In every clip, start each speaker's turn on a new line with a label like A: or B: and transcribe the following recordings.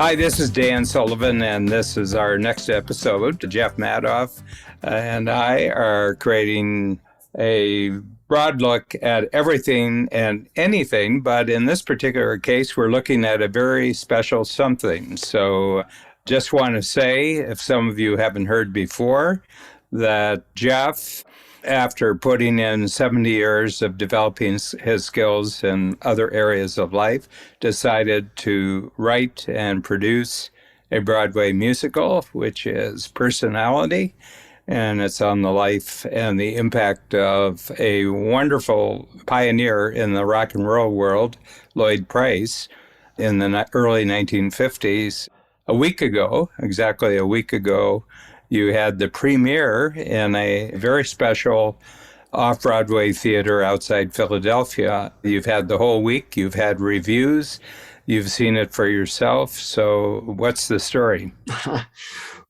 A: Hi, this is Dan Sullivan, and this is our next episode. Jeff Madoff and I are creating a broad look at everything and anything, but in this particular case, we're looking at a very special something. So just want to say, if some of you haven't heard before, that Jeff, after putting in 70 years of developing his skills in other areas of life, decided to write and produce a Broadway musical, which is Personality. And it's on the life and the impact of a wonderful pioneer in the rock and roll world, Lloyd Price, in the early 1950s. Exactly a week ago, you had the premiere in a very special off-Broadway theater outside Philadelphia. You've had the whole week. You've had reviews. You've seen it for yourself. So what's the story?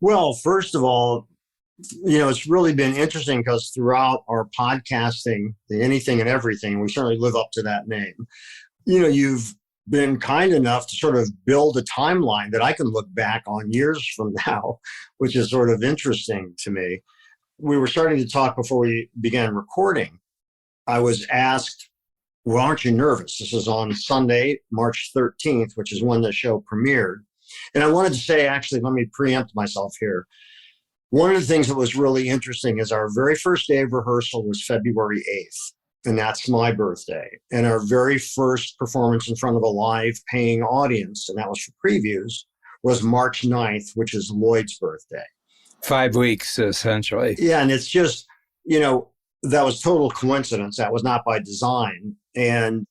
B: Well, first of all, it's really been interesting because throughout our podcasting, the Anything and Everything, we certainly live up to that name. You've been kind enough to sort of build a timeline that I can look back on years from now, which is sort of interesting to me. We were starting to talk before we began recording. I was asked, well, aren't you nervous? This is on Sunday, March 13th, which is when the show premiered. And I wanted to say, actually, let me preempt myself here. One of the things that was really interesting is our very first day of rehearsal was February 8th. And that's my birthday. And our very first performance in front of a live paying audience, and that was for previews, was March 9th, which is Lloyd's birthday.
A: 5 weeks, essentially.
B: Yeah, and it's just, that was total coincidence. That was not by design. And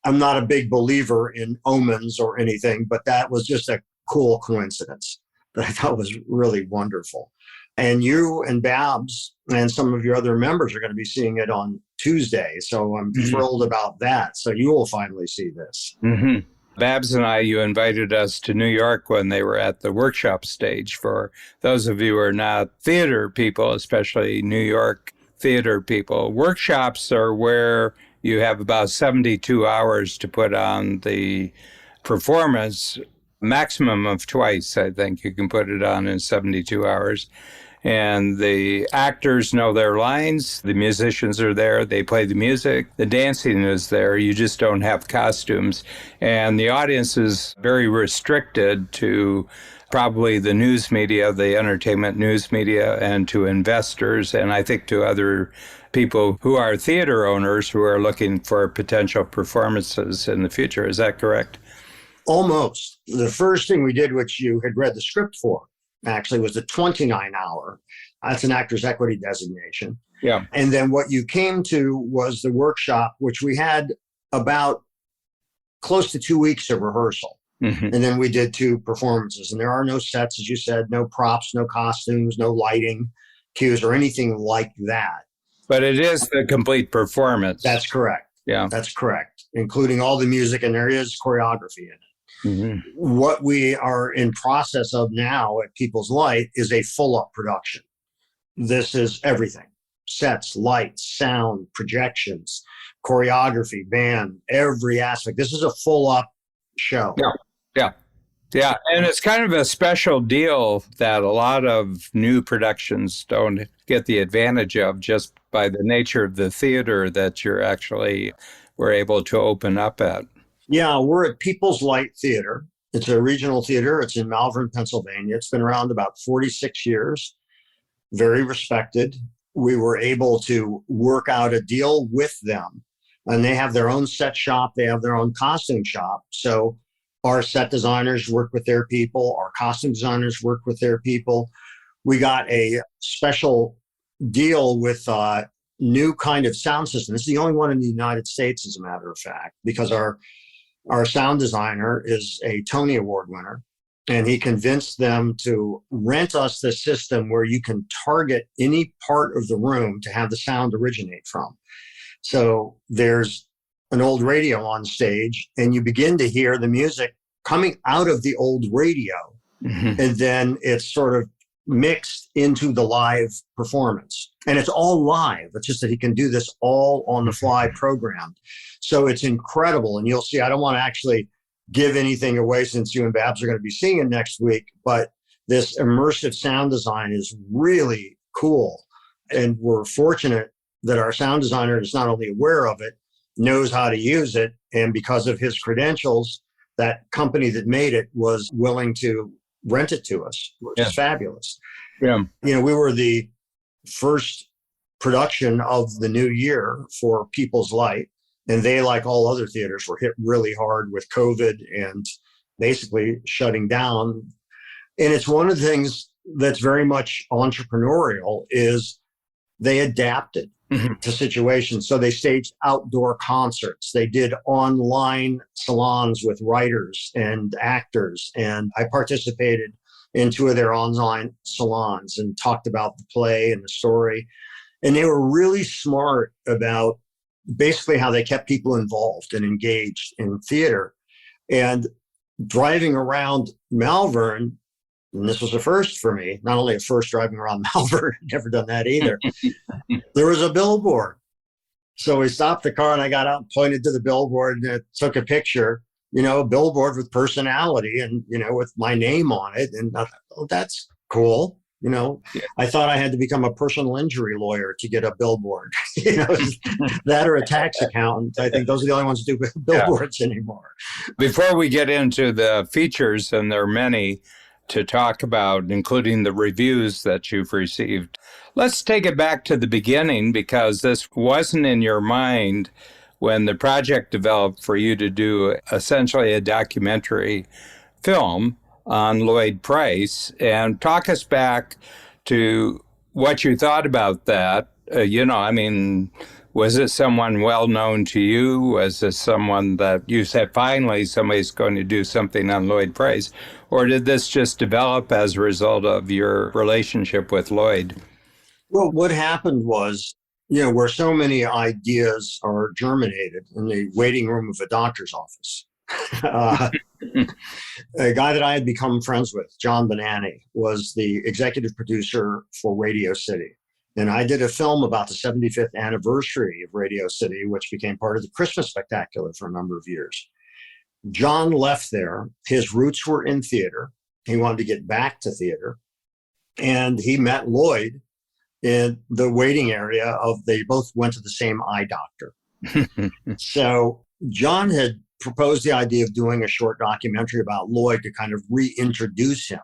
B: I'm not a big believer in omens or anything, but that was just a cool coincidence that I thought was really wonderful. And you and Babs and some of your other members are going to be seeing it on Tuesday. So I'm thrilled about that. So you will finally see this.
A: Mm-hmm. Babs and I, you invited us to New York when they were at the workshop stage. For those of you who are not theater people, especially New York theater people, workshops are where you have about 72 hours to put on the performance. Maximum of twice, I think you can put it on in 72 hours. And the actors know their lines, the musicians are there, they play the music, the dancing is there, you just don't have costumes. And the audience is very restricted to probably the news media, the entertainment news media, and to investors, and I think to other people who are theater owners who are looking for potential performances in the future. Is that correct?
B: Almost. The first thing we did, which you had read the script for, actually was the 29-hour. That's an actor's equity designation.
A: Yeah.
B: And then what you came to was the workshop, which we had about close to 2 weeks of rehearsal. Mm-hmm. And then we did 2 performances. And there are no sets, as you said, no props, no costumes, no lighting cues or anything like that.
A: But it is the complete performance.
B: That's correct.
A: Yeah.
B: That's correct, including all the music, and there is choreography in it. Mm-hmm. What we are in process of now at People's Light is a full-up production. This is everything. Sets, lights, sound, projections, choreography, band, every aspect. This is a full-up show.
A: Yeah. And it's kind of a special deal that a lot of new productions don't get the advantage of just by the nature of the theater that we're able to open up at.
B: Yeah, we're at People's Light Theater. It's a regional theater. It's in Malvern, Pennsylvania. It's been around about 46 years, very respected. We were able to work out a deal with them, and they have their own set shop. They have their own costume shop. So our set designers work with their people. Our costume designers work with their people. We got a special deal with a new kind of sound system. It's the only one in the United States, as a matter of fact, because our sound designer is a Tony Award winner, and he convinced them to rent us the system where you can target any part of the room to have the sound originate from. So there's an old radio on stage, and you begin to hear the music coming out of the old radio, and then it's sort of mixed into the live performance. And it's all live. It's just that he can do this all on the fly programmed. So it's incredible. And you'll see, I don't want to actually give anything away since you and Babs are going to be seeing it next week, but this immersive sound design is really cool. And we're fortunate that our sound designer is not only aware of it, knows how to use it. And because of his credentials, that company that made it was willing to rent it to us, which is fabulous.
A: Yeah.
B: We were the first production of the new year for People's Light. And they, like all other theaters, were hit really hard with COVID and basically shutting down. And it's one of the things that's very much entrepreneurial is they adapted to situations. So they staged outdoor concerts. They did online salons with writers and actors. And I participated in 2 of their online salons and talked about the play and the story. And they were really smart about basically how they kept people involved and engaged in theater. And driving around Malvern, and this was a first for me, not only a first driving around Malvern, never done that either, there was a billboard. So we stopped the car and I got out and pointed to the billboard and took a picture, a billboard with personality and, with my name on it. And I thought, oh, that's cool. I thought I had to become a personal injury lawyer to get a billboard, that or a tax accountant. I think those are the only ones who do billboards anymore.
A: Before we get into the features, and there are many to talk about, including the reviews that you've received, let's take it back to the beginning, because this wasn't in your mind when the project developed for you to do essentially a documentary film on Lloyd Price, and talk us back to what you thought about that. Was it someone well known to you? Was this someone that you said, finally, somebody's going to do something on Lloyd Price? Or did this just develop as a result of your relationship with Lloyd?
B: Well, what happened was, where so many ideas are germinated in the waiting room of a doctor's office. A guy that I had become friends with, John Bonanni, was the executive producer for Radio City. And I did a film about the 75th anniversary of Radio City, which became part of the Christmas Spectacular for a number of years. John left there. His roots were in theater. He wanted to get back to theater. And he met Lloyd in the waiting area they both went to the same eye doctor. So John had proposed the idea of doing a short documentary about Lloyd to kind of reintroduce him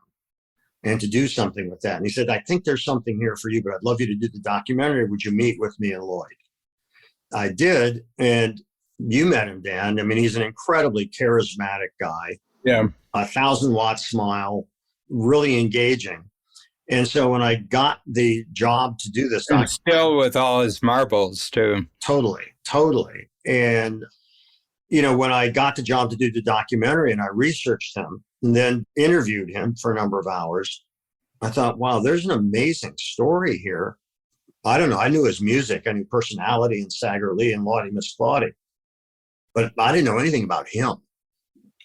B: and to do something with that. And he said, I think there's something here for you, but I'd love you to do the documentary. Would you meet with me and Lloyd? I did. And you met him, Dan. I mean, he's an incredibly charismatic guy.
A: Yeah.
B: 1,000-watt smile, really engaging. And so when I got the job to do this,
A: and still with all his marbles too.
B: Totally. And when I got the job to do the documentary and I researched him and then interviewed him for a number of hours, I thought, wow, there's an amazing story here. I don't know. I knew his music. I knew Personality and Stagger Lee and Lottie Miss Claudie. But I didn't know anything about him,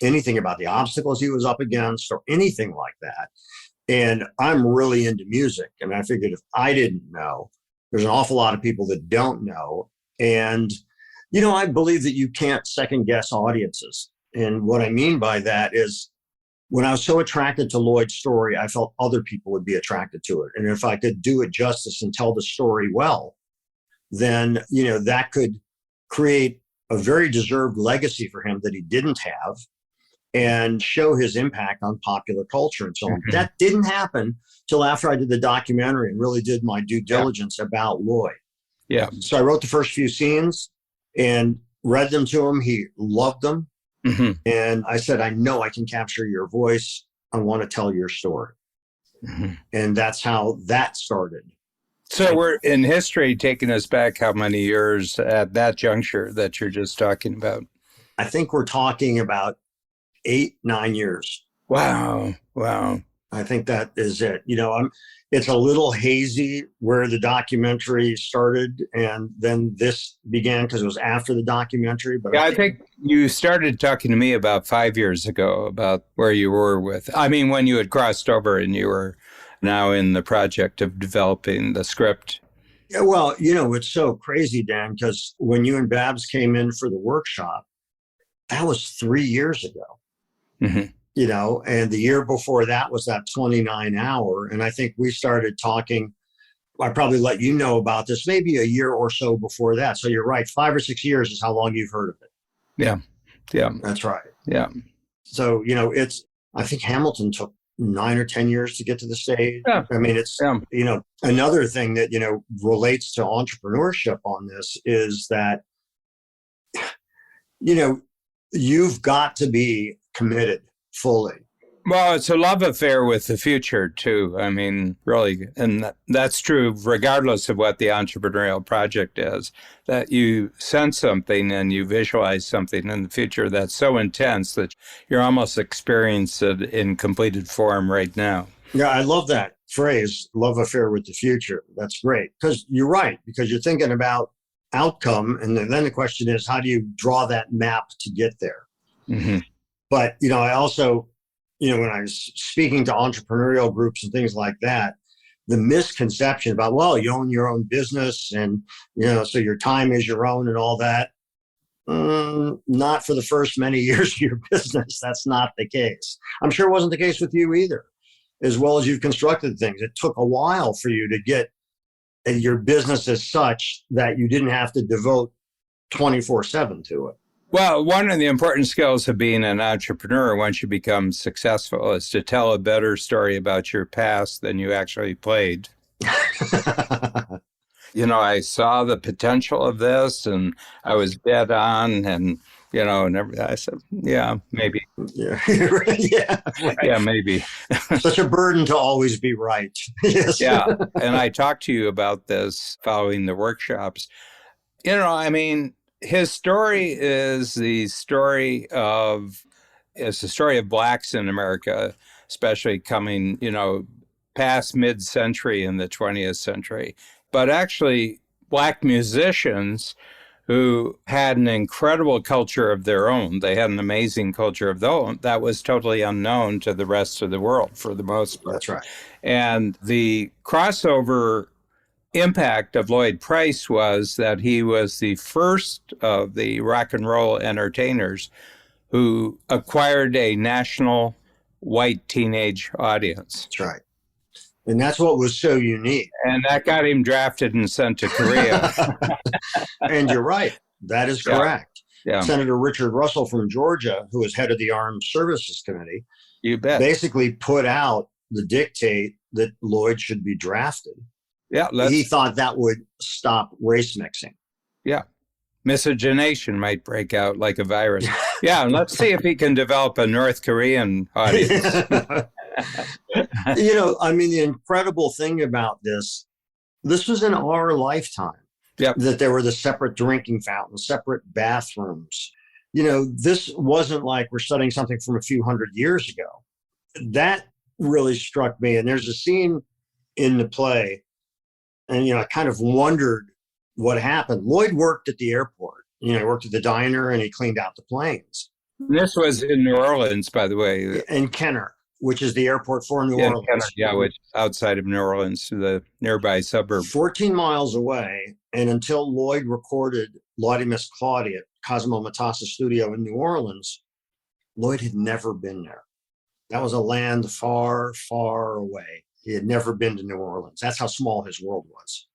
B: anything about the obstacles he was up against or anything like that. And I'm really into music. And I figured if I didn't know, there's an awful lot of people that don't know. And I believe that you can't second guess audiences. And what I mean by that is when I was so attracted to Lloyd's story, I felt other people would be attracted to it. And if I could do it justice and tell the story well, then, that could create a very deserved legacy for him that he didn't have and show his impact on popular culture and so on. That didn't happen till after I did the documentary and really did my due diligence about Lloyd.
A: Yeah.
B: So I wrote the first few scenes and read them to him. He loved them. And I said, I know I can capture your voice. I want to tell your story. And that's how that started.
A: So we're in history taking us back how many years at that juncture that you're just talking about?
B: I think we're talking about 8-9 years.
A: Wow.
B: I think that is it. It's a little hazy where the documentary started and then this began because it was after the documentary. But
A: I think you started talking to me about 5 years ago about where you were when you had crossed over and you were now in the project of developing the script.
B: Yeah, well, it's so crazy, Dan, because when you and Babs came in for the workshop, that was 3 years ago.
A: Hmm.
B: And the year before that was that 29 hour. And I think we started talking. I probably let you know about this maybe a year or so before that. So you're right. 5 or 6 years is how long you've heard of it.
A: Yeah. Yeah.
B: That's right.
A: Yeah.
B: So, I think Hamilton took 9 or 10 years to get to the stage.
A: Yeah.
B: I mean, it's,
A: Yeah.
B: another thing that, relates to entrepreneurship on this is that, you've got to be committed fully.
A: Well, it's a love affair with the future, too. I mean, really. And that's true regardless of what the entrepreneurial project is, that you sense something and you visualize something in the future that's so intense that you're almost experiencing it in completed form right now.
B: Yeah, I love that phrase, love affair with the future. That's great. Because you're right, because you're thinking about outcome. And then the question is, how do you draw that map to get there?
A: Mm-hmm.
B: But, I also, when I was speaking to entrepreneurial groups and things like that, the misconception about, well, you own your own business and, so your time is your own and all that. Not for the first many years of your business. That's not the case. I'm sure it wasn't the case with you either. As well as you've constructed things, it took a while for you to get your business as such that you didn't have to devote 24/7 to it.
A: Well, one of the important skills of being an entrepreneur once you become successful is to tell a better story about your past than you actually played. I saw the potential of this and I was dead on and, and everything. I said, yeah, maybe.
B: Yeah, yeah, right.
A: Yeah, maybe.
B: Such a burden to always be right. Yes.
A: Yeah. And I talked to you about this following the workshops. I mean, his story is the story of blacks in America, especially coming, past mid-century in the 20th century. But actually, black musicians who had an incredible culture of their own. They had an amazing culture of their own that was totally unknown to the rest of the world for the most part.
B: That's right.
A: And the crossover impact of Lloyd Price was that he was the first of the rock and roll entertainers who acquired a national white teenage audience.
B: That's right. And that's what was so unique.
A: And that got him drafted and sent to Korea.
B: And you're right. That is correct.
A: Yeah.
B: Senator Richard Russell from Georgia, who was head of the Armed Services Committee,
A: you bet,
B: basically put out the dictate that Lloyd should be drafted.
A: Yeah,
B: he thought that would stop race mixing.
A: Yeah. Miscegenation might break out like a virus. Yeah, and let's see if he can develop a North Korean audience.
B: I mean, the incredible thing about this was in our lifetime.
A: Yep.
B: That there were the separate drinking fountains, separate bathrooms. This wasn't like we're studying something from a few hundred years ago. That really struck me. And there's a scene in the play, and, I kind of wondered what happened. Lloyd worked at the airport. He worked at the diner and he cleaned out the planes.
A: This was in New Orleans, by the way.
B: In Kenner, which is the airport for New Orleans.
A: Kenner, which is outside of New Orleans, the nearby suburb.
B: 14 miles away. And until Lloyd recorded Lottie Miss Claudia at Cosmo Matassa Studio in New Orleans, Lloyd had never been there. That was a land far, far away. He had never been to New Orleans. That's how small his world was.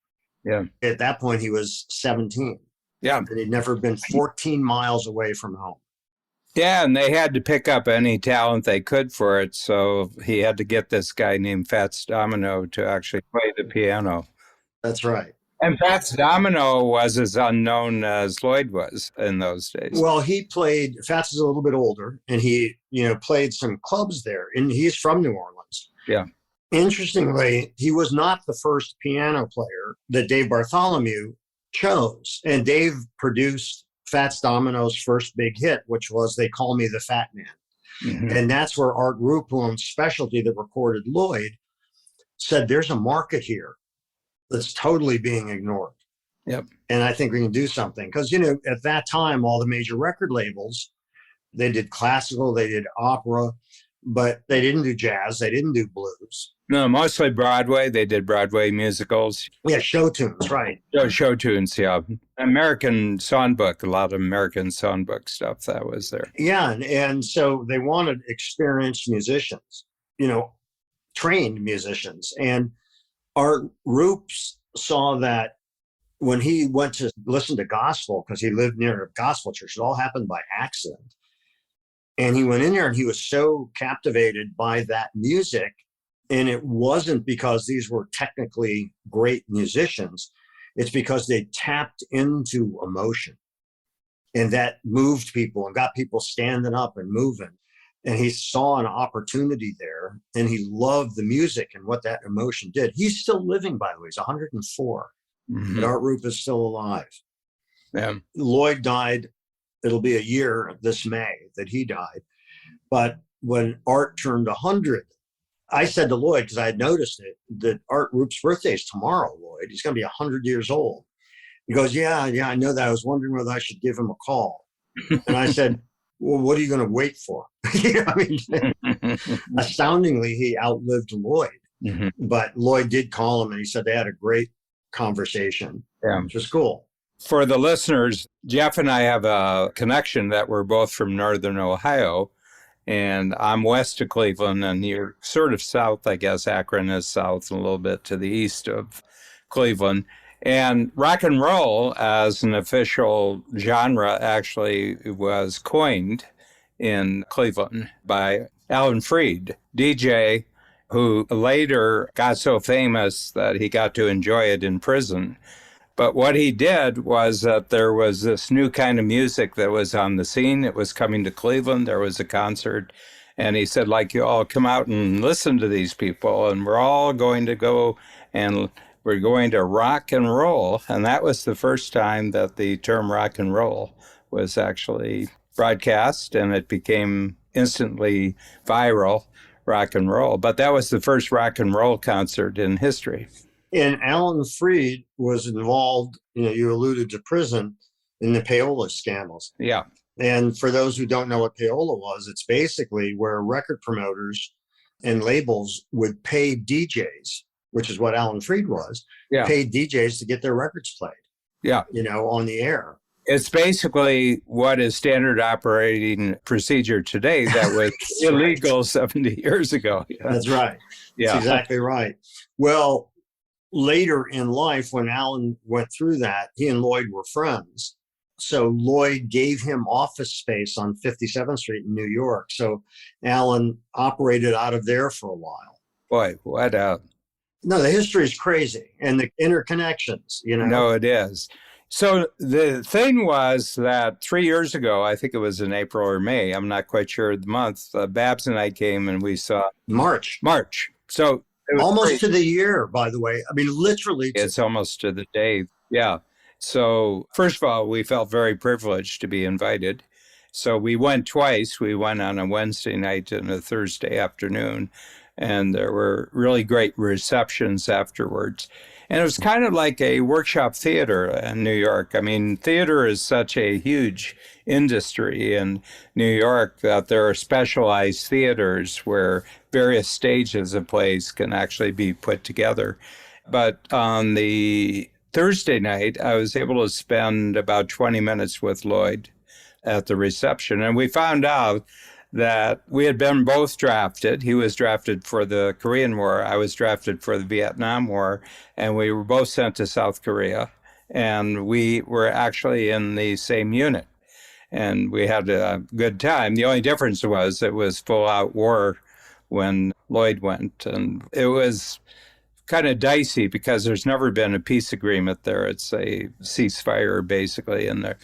A: Yeah.
B: At that point, he was 17.
A: Yeah.
B: And he'd never been 14 miles away from home.
A: Yeah, and they had to pick up any talent they could for it. So he had to get this guy named Fats Domino to actually play the piano.
B: That's right.
A: And Fats Domino was as unknown as Lloyd was in those days.
B: Well, Fats is a little bit older, and he, played some clubs there. And he's from New Orleans.
A: Yeah.
B: Interestingly, he was not the first piano player that Dave Bartholomew chose. And Dave produced Fats Domino's first big hit, which was They Call Me the Fat Man. Mm-hmm. And that's where Art Ruppel's Specialty, that recorded Lloyd, said there's a market here that's totally being ignored.
A: Yep.
B: And I think we can do something. Because, at that time, all the major record labels, they did classical, they did opera, but they didn't do jazz. They didn't do blues.
A: No, mostly Broadway. They did Broadway musicals.
B: Yeah, show tunes, right.
A: Show tunes, yeah. American songbook, a lot of American songbook stuff that was there.
B: Yeah, and so they wanted experienced musicians, trained musicians. And Art Roops saw that when he went to listen to gospel, because he lived near a gospel church, it all happened by accident. And he went in there and he was so captivated by that music. And it wasn't because these were technically great musicians, it's because they tapped into emotion. And that moved people and got people standing up and moving. And he saw an opportunity there and he loved the music and what that emotion did. He's still living, by the way. He's 104. But Art Roop is still alive.
A: Yeah.
B: Lloyd died. It'll be a year this May that he died. But when Art turned 100, I said to Lloyd, because I had noticed it, that Art Roop's birthday is tomorrow, Lloyd. He's going to be 100 years old. He goes, yeah, I know that. I was wondering whether I should give him a call. And I said, well, what are you going to wait for? Astoundingly, he outlived Lloyd. But Lloyd did call him and he said they had a great conversation, which was cool.
A: For the listeners, Jeff and I have a connection that we're both from Northern Ohio, and I'm west of Cleveland, and you're sort of south, I guess. Akron is south, a little bit to the east of Cleveland. And rock and roll as an official genre actually was coined in Cleveland by Alan Freed, DJ, who later got so famous that he got to enjoy it in prison. But what he did was that there was this new kind of music that was on the scene. It was coming to Cleveland. There was a concert. And he said, like, you all come out and listen to these people. And we're all going to go and we're going to rock and roll. And that was the first time that the term rock and roll was actually broadcast. And it became instantly viral, rock and roll. But that was the first rock and roll concert in history.
B: And Alan Freed was involved, you alluded to prison, in the payola scandals.
A: Yeah.
B: And for those who don't know what payola was, it's basically where record promoters and labels would pay DJs, which is what Alan Freed was, pay DJs to get their records played.
A: Yeah.
B: On the air.
A: It's basically what is standard operating procedure today that was illegal right. 70 years ago.
B: Yeah. That's right.
A: Yeah.
B: That's exactly right. Well, later in life, when Alan went through that, he and Lloyd were friends. So Lloyd gave him office space on 57th Street in New York. So Alan operated out of there for a while.
A: Boy, what a...
B: No, the history is crazy and the interconnections,
A: No, it is. So the thing was that 3 years ago, I think it was in April or May, I'm not quite sure the month, Babs and I came and we saw... March. So...
B: Almost
A: crazy.
B: To the year, by the way. I mean, literally.
A: It's almost to the day. Yeah. So first of all, we felt very privileged to be invited. So we went twice. We went on a Wednesday night and a Thursday afternoon, and there were really great receptions afterwards. And it was kind of like a workshop theater in New York. I mean, theater is such a huge industry in New York that there are specialized theaters where various stages of plays can actually be put together. But on the Thursday night, I was able to spend about 20 minutes with Lloyd at the reception. And we found out that we had been both drafted. He was drafted for the Korean War. I was drafted for the Vietnam War. And we were both sent to South Korea. And we were actually in the same unit. And we had a good time. The only difference was it was full-out war when Lloyd went. And it was kind of dicey because there's never been a peace agreement there. It's a ceasefire, basically. And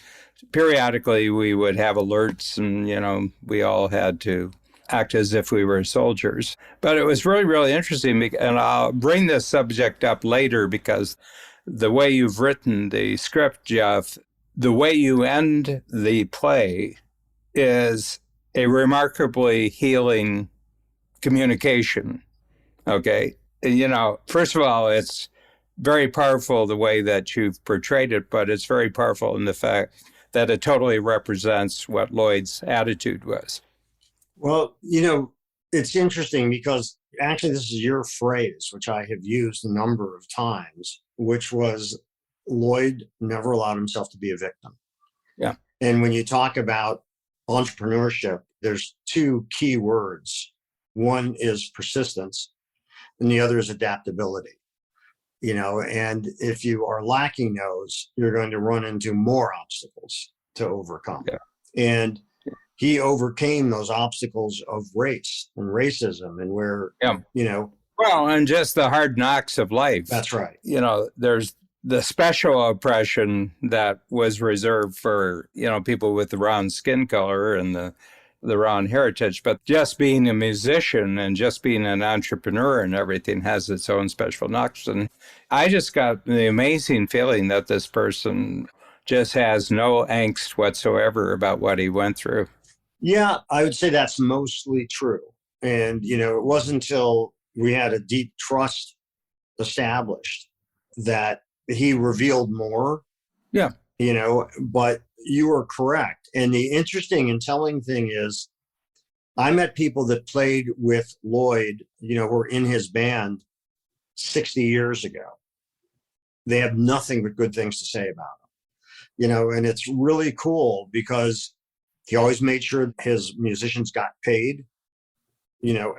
A: periodically we would have alerts and, we all had to act as if we were soldiers. But it was really, really interesting. And I'll bring this subject up later because the way you've written the script, Jeff, the way you end the play is a remarkably healing communication. Okay. First of all, it's very powerful the way that you've portrayed it, but it's very powerful in the fact that it totally represents what Lloyd's attitude was.
B: Well, It's interesting because actually this is your phrase, which I have used a number of times, which was Lloyd never allowed himself to be a victim.
A: Yeah.
B: And when you talk about entrepreneurship, there's two key words. One is persistence, and the other is adaptability. And if you are lacking those, you're going to run into more obstacles to overcome.
A: Yeah.
B: And he overcame those obstacles of race and racism and where,
A: Well, and just the hard knocks of life.
B: That's right.
A: There's the special oppression that was reserved for, people with the brown skin color and the brown heritage. But just being a musician and just being an entrepreneur and everything has its own special knocks. And I just got the amazing feeling that this person just has no angst whatsoever about what he went through.
B: Yeah, I would say that's mostly true. And, it wasn't until we had a deep trust established that he revealed more.
A: Yeah.
B: But you are correct. And the interesting and telling thing is, I met people that played with Lloyd, were in his band 60 years ago. They have nothing but good things to say about him, and it's really cool because he always made sure his musicians got paid,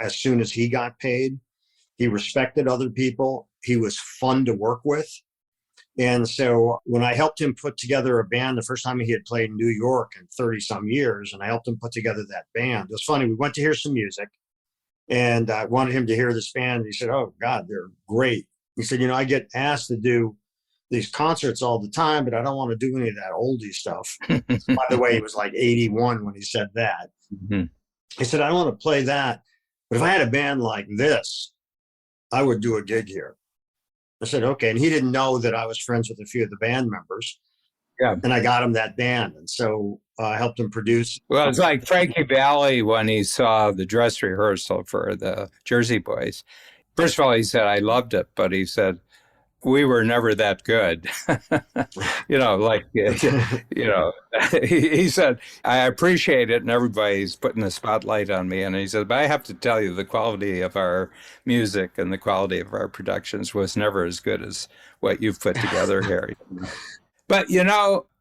B: as soon as he got paid. He respected other people. He was fun to work with. And so when I helped him put together a band, the first time he had played in New York in 30 some years, and I helped him put together that band, it was funny. We went to hear some music and I wanted him to hear this band. He said, "Oh God, they're great." He said, "I get asked to do these concerts all the time, but I don't want to do any of that oldie stuff." By the way, he was like 81 when he said that.
A: Mm-hmm.
B: He said, "I don't want to play that, but if I had a band like this, I would do a gig here." I said, "Okay." And he didn't know that I was friends with a few of the band members.
A: Yeah.
B: And I got him that band. And so I helped him produce.
A: Well, it's like Frankie Valli when he saw the dress rehearsal for the Jersey Boys. First of all, he said, "I loved it," but he said, "We were never that good." He said, "I appreciate it and everybody's putting the spotlight on me." And he said, "But I have to tell you, the quality of our music and the quality of our productions was never as good as what you've put together here." But,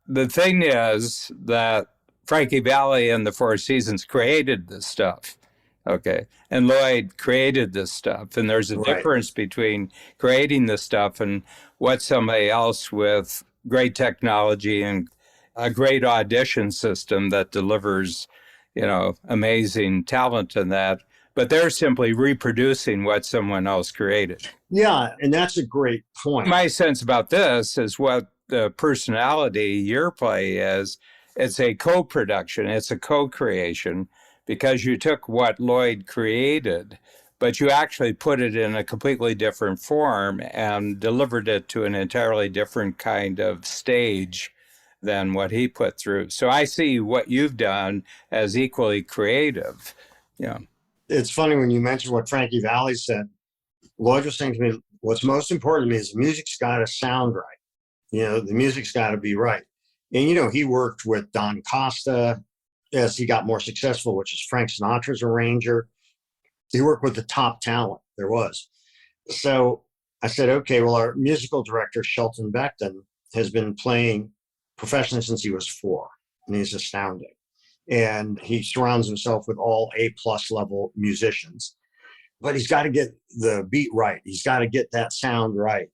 A: the thing is that Frankie Valli and the Four Seasons created this stuff. Okay. And Lloyd created this stuff. And there's a difference between creating this stuff and what somebody else with great technology and a great audition system that delivers, amazing talent in that. But they're simply reproducing what someone else created.
B: Yeah. And that's a great point.
A: My sense about this is what the personality your play is. It's a co-production. It's a co-creation. Because you took what Lloyd created, but you actually put it in a completely different form and delivered it to an entirely different kind of stage than what he put through. So I see what you've done as equally creative. Yeah.
B: It's funny when you mention what Frankie Valli said. Lloyd was saying to me, "What's most important to me is the music's got to sound right. The music's got to be right." And, he worked with Don Costa as he got more successful, which is Frank Sinatra's arranger. He worked with the top talent there was. So I said, "Okay, well, our musical director, Shelton Beckton, has been playing professionally since he was 4, and he's astounding. And he surrounds himself with all A+ level musicians. But he's got to get the beat right. He's got to get that sound right."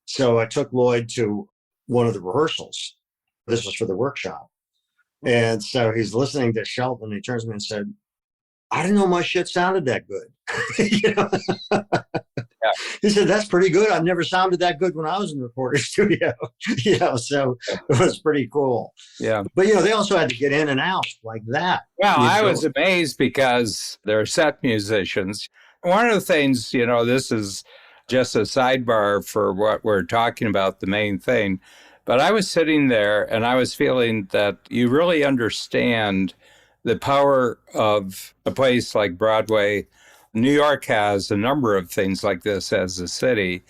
B: So I took Lloyd to one of the rehearsals. This was for the workshop. And so he's listening to Shelton. He turns to me and said, "I didn't know my shit sounded that good."
A: Yeah.
B: He said, "That's pretty good. I've never sounded that good when I was in the recording studio." So it was pretty cool.
A: Yeah.
B: But, they also had to get in and out like that.
A: Well, I was amazed because they're set musicians. One of the things, this is just a sidebar for what we're talking about, the main thing. But I was sitting there and I was feeling that you really understand the power of a place like Broadway. New York has a number of things like this as a city.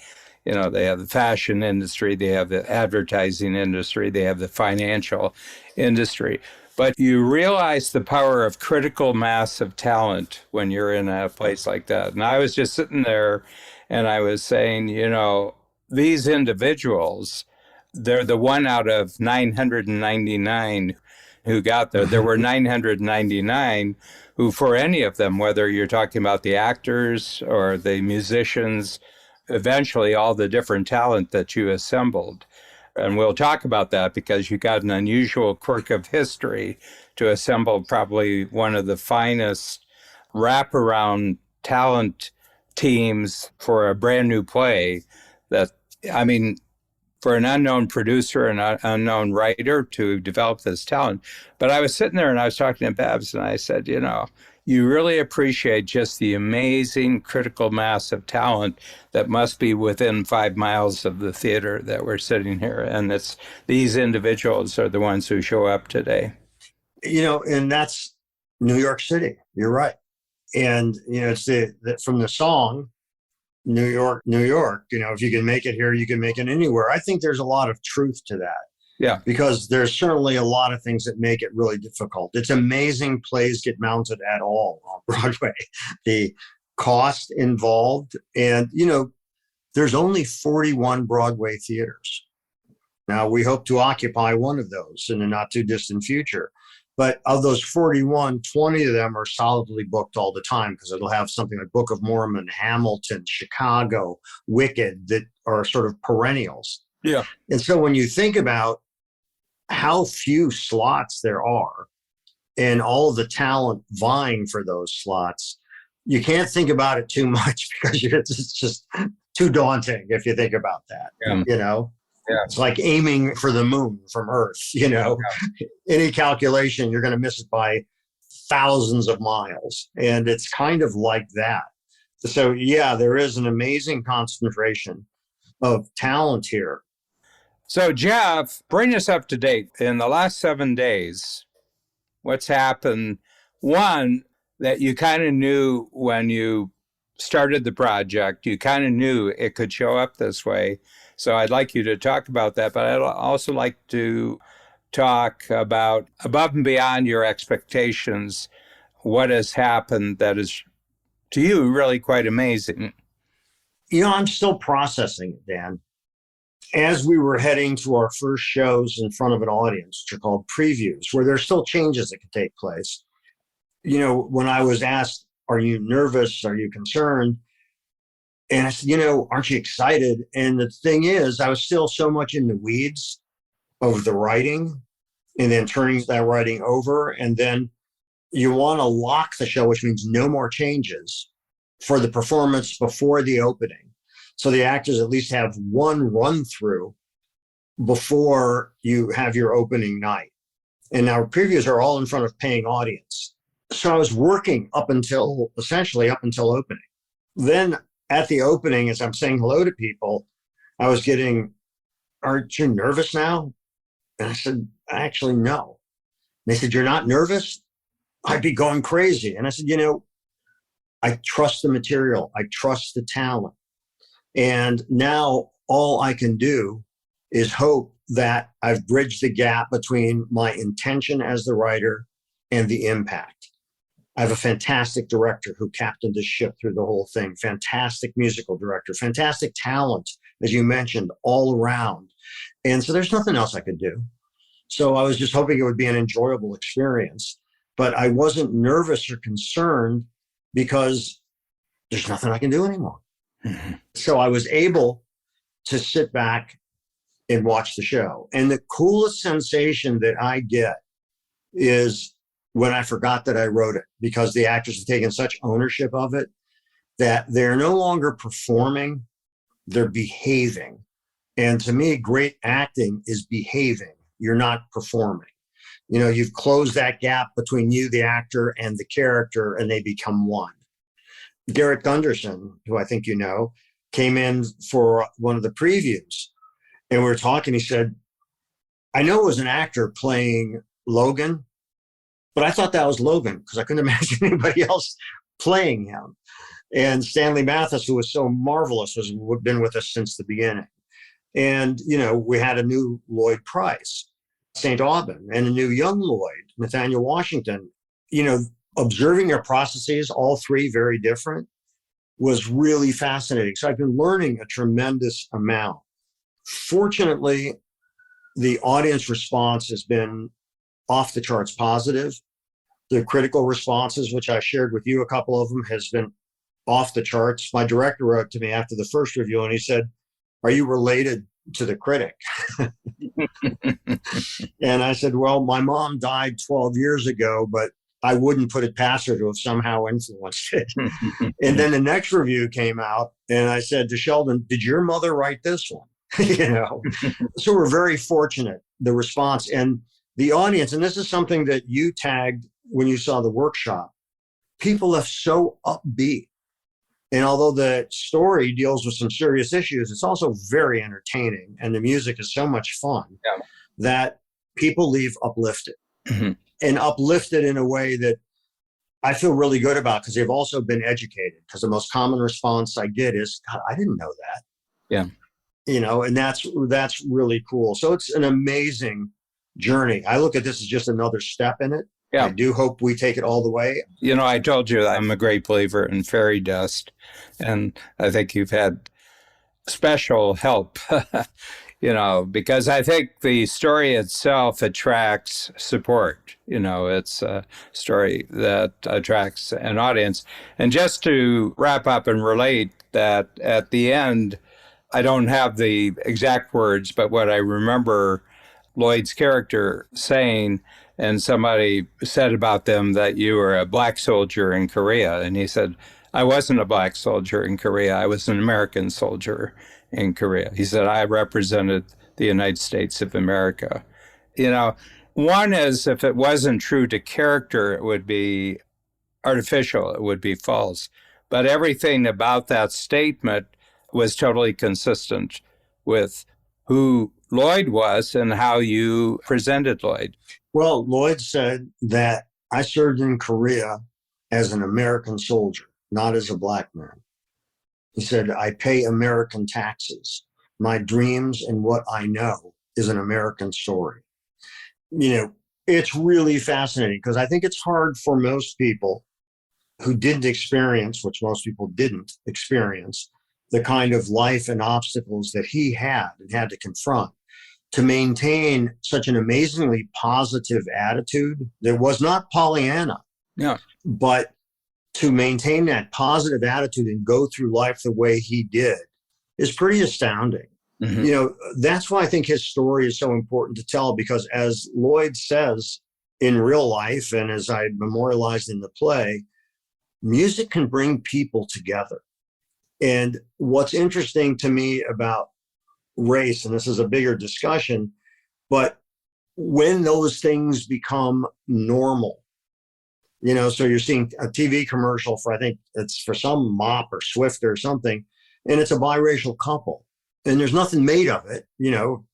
A: They have the fashion industry, they have the advertising industry, they have the financial industry. But you realize the power of critical mass of talent when you're in a place like that. And I was just sitting there and I was saying, these individuals, they're the one out of 999 who got there. There were 999 who, for any of them, whether you're talking about the actors or the musicians, eventually all the different talent that you assembled. And we'll talk about that because you got an unusual quirk of history to assemble probably one of the finest wraparound talent teams for a brand new play that, I mean, for an unknown producer and an unknown writer to develop this talent. But I was sitting there and I was talking to Babs and I said, you really appreciate just the amazing critical mass of talent that must be within 5 miles of the theater that we're sitting here. And it's these individuals are the ones who show up today.
B: And that's New York City. You're right. And, it's from the song, New York, New York, if you can make it here, you can make it anywhere. I think there's a lot of truth to that.
A: Yeah.
B: Because there's certainly a lot of things that make it really difficult. It's amazing plays get mounted at all on Broadway. The cost involved. And, there's only 41 Broadway theaters. Now, we hope to occupy one of those in the not too distant future. But of those 41, 20 of them are solidly booked all the time because it'll have something like Book of Mormon, Hamilton, Chicago, Wicked that are sort of perennials.
A: Yeah.
B: And so when you think about how few slots there are and all of the talent vying for those slots, you can't think about it too much because it's just too daunting if you think about that.
A: Yeah. Yeah.
B: It's like aiming for the moon from Earth, Yeah. Any calculation, you're going to miss it by thousands of miles. And it's kind of like that. So, yeah, there is an amazing concentration of talent here.
A: So, Jeff, bring us up to date. In the last 7 days, what's happened? One, that you kind of knew when you started the project, you kind of knew it could show up this way. So I'd like you to talk about that, but I'd also like to talk about above and beyond your expectations, what has happened that is, to you, really quite amazing.
B: I'm still processing it, Dan. As we were heading to our first shows in front of an audience, which are called previews, where there's still changes that can take place. When I was asked, are you nervous? Are you concerned? And I said, aren't you excited? And the thing is, I was still so much in the weeds of the writing and then turning that writing over. And then you want to lock the show, which means no more changes for the performance before the opening. So the actors at least have one run through before you have your opening night. And our previews are all in front of paying audience. So I was working essentially up until opening. Then at the opening, as I'm saying hello to people, I was getting, aren't you nervous now? And I said, actually, no. And they said, you're not nervous? I'd be going crazy. And I said, I trust the material. I trust the talent. And now all I can do is hope that I've bridged the gap between my intention as the writer and the impact. I have a fantastic director who captained the ship through the whole thing, fantastic musical director, fantastic talent, as you mentioned, all around. And so there's nothing else I could do. So I was just hoping it would be an enjoyable experience, but I wasn't nervous or concerned because there's nothing I can do anymore. Mm-hmm. So I was able to sit back and watch the show. And the coolest sensation that I get is when I forgot that I wrote it, because the actors have taken such ownership of it that they're no longer performing, they're behaving. And to me, great acting is behaving. You're not performing. You've closed that gap between you, the actor, and the character, and they become one. Garrett Gunderson, who I think came in for one of the previews. And we were talking, he said, I know it was an actor playing Logan, but I thought that was Logan because I couldn't imagine anybody else playing him. And Stanley Mathis, who was so marvelous, has been with us since the beginning. And, we had a new Lloyd Price. St. Aubin and a new young Lloyd, Nathaniel Washington, you know, observing their processes, all three very different, was really fascinating. So I've been learning a tremendous amount. Fortunately, the audience response has been off the charts positive. The critical responses, which I shared with you, a couple of them, has been off the charts. My director wrote to me after the first review and he said, "Are you related to the critic?" And I said, "Well, my mom died 12 years ago, but I wouldn't put it past her to have somehow influenced it." And then the next review came out and I said to Sheldon, "Did your mother write this one?" You know, so we're very fortunate, the response and the audience. And this is something that you tagged when you saw the workshop. People are so upbeat. And although the story deals with some serious issues, it's also very entertaining. And the music is so much fun that people leave uplifted and uplifted in a way that I feel really good about because they've also been educated. Because the most common response I get is, "God, I didn't know that."
A: Yeah.
B: You know, and that's really cool. So it's an amazing journey. I look at this as just another step in it.
A: Yeah.
B: I do hope we take it all the way.
A: You know, I told you I'm a great believer in fairy dust, and I think you've had special help, you know, because I think the story itself attracts support. You know, it's a story that attracts an audience. And just to wrap up and relate that at the end, I don't have the exact words, but what I remember Lloyd's character saying, and somebody said about them that you were a black soldier in Korea. And he said, "I wasn't a black soldier in Korea. I was an American soldier in Korea." He said, "I represented the United States of America." You know, one is if it wasn't true to character, it would be artificial, it would be false. But everything about that statement was totally consistent with who Lloyd was and how you presented Lloyd.
B: Well, Lloyd said that I served in Korea as an American soldier, not as a black man. He said, "I pay American taxes. My dreams and what I know is an American story." You know, it's really fascinating because I think it's hard for most people who didn't experience, which most people didn't experience, the kind of life and obstacles that he had and had to confront, to maintain such an amazingly positive attitude that was not Pollyanna, but to maintain that positive attitude and go through life the way he did is pretty astounding. You know, that's why I think his story is so important to tell, because as Lloyd says in real life, and as I memorialized in the play, music can bring people together. And what's interesting to me about race, and this is a bigger discussion, but when those things become normal, you know, so you're seeing a TV commercial for, I think it's for some mop or Swift or something, and it's a biracial couple, and there's nothing made of it, you know,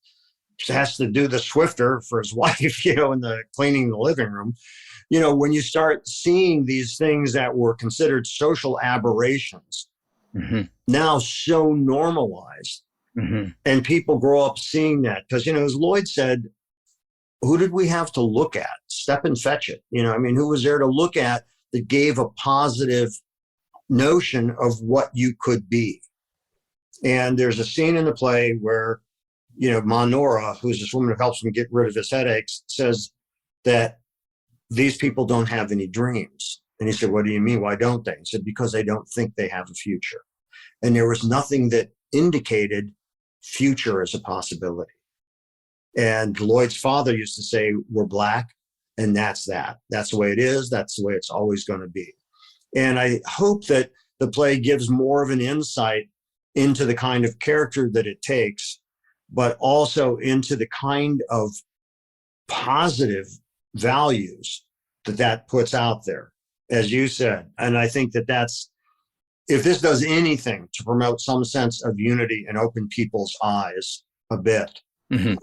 B: just has to do the Swifter for his wife, you know, in the cleaning the living room. You know, when you start seeing these things that were considered social aberrations, now so normalized, and people grow up seeing that. Because, you know, as Lloyd said, who did we have to look at? Step and fetch it. You know, I mean, who was there to look at that gave a positive notion of what you could be? And there's a scene in the play where, you know, Manora, who's this woman who helps him get rid of his headaches, says that these people don't have any dreams. And he said, "What do you mean? Why don't they?" He said, "Because they don't think they have a future." And there was nothing that indicated future as a possibility. And Lloyd's father used to say, "We're black, and that's that. That's the way it is. That's the way it's always going to be." And I hope that the play gives more of an insight into the kind of character that it takes, but also into the kind of positive values that that puts out there, as you said. And I think that that's, if this does anything to promote some sense of unity and open people's eyes a bit,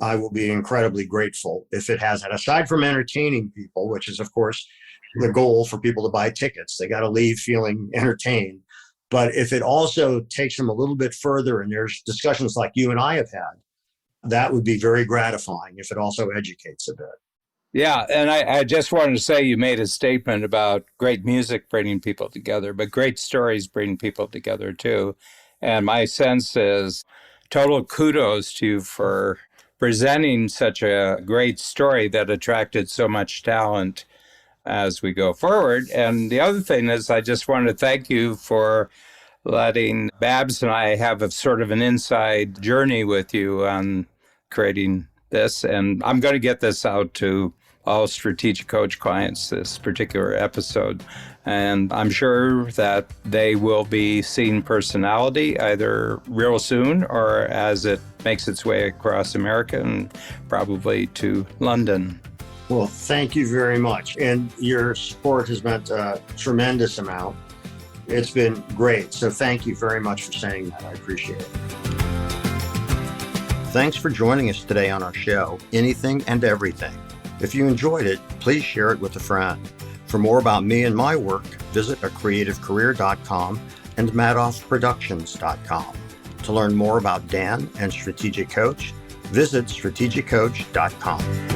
B: I will be incredibly grateful if it has that. Aside from entertaining people, which is, of course, the goal for people to buy tickets, they got to leave feeling entertained. But if it also takes them a little bit further, and there's discussions like you and I have had that would be very gratifying if it also educates a bit.
A: Yeah, and I just wanted to say you made a statement about great music bringing people together, but great stories bring people together too. And my sense is total kudos to you for presenting such a great story that attracted so much talent as we go forward. And the other thing is, I just want to thank you for letting Babs and I have a sort of an inside journey with you on creating this. And I'm going to get this out to all Strategic Coach clients, this particular episode. And I'm sure that they will be seeing Personality either real soon or as it makes its way across America and probably to London.
B: Well, thank you very much. And your support has meant a tremendous amount. It's been great. So thank you very much for saying that. I appreciate it. Thanks for joining us today on our show, Anything and Everything. If you enjoyed it, please share it with a friend. For more about me and my work, visit acreativecareer.com and madoffproductions.com. To learn more about Dan and Strategic Coach, visit strategiccoach.com.